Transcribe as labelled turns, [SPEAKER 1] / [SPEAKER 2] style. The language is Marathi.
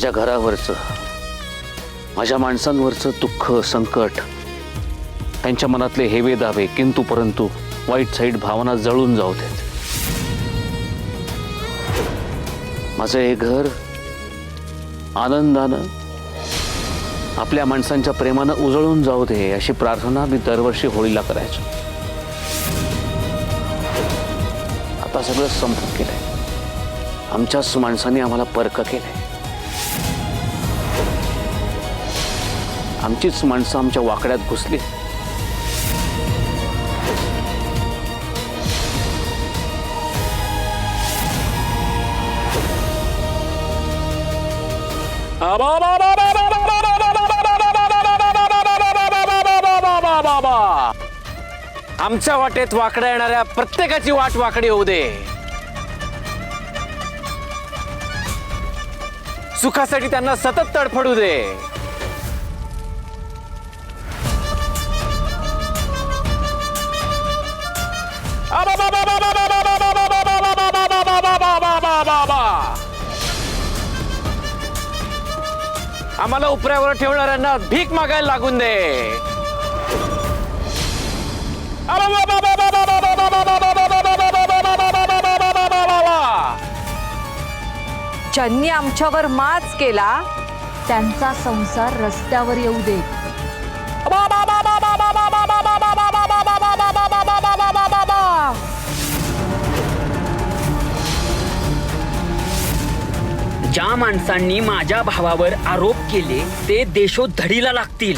[SPEAKER 1] माझ्या घरावरचं, माझ्या माणसांवरचं दुःख, संकट, त्यांच्या मनातले हेवे दावे, किंतु परंतु, वाईट साईड भावना जळून जाऊ देत. माझं हे घर आनंदानं, आपल्या माणसांच्या प्रेमानं उजळून जाऊ दे, अशी प्रार्थना मी दरवर्षी होळीला करायचो. आता सगळं संपत गेलंय. आमच्याच माणसांनी आम्हाला परक केलंय. आमचीच माणसं आमच्या वाकड्यात घुसली.
[SPEAKER 2] आमच्या वाटेत वाकड्या येणाऱ्या प्रत्येकाची वाट वाकडी होऊ दे. सुखासाठी त्यांना सतत तडफडू दे. आम्हाला उपऱ्यावर ठेवणाऱ्यांना भीक मागायला लागून दे.
[SPEAKER 3] ज्यांनी आमच्यावर माच केला त्यांचा संसार रस्त्यावर येऊ दे.
[SPEAKER 4] ज्या माणसांनी माझ्या भावावर आरोप केले ते देशोधडीला लागतील.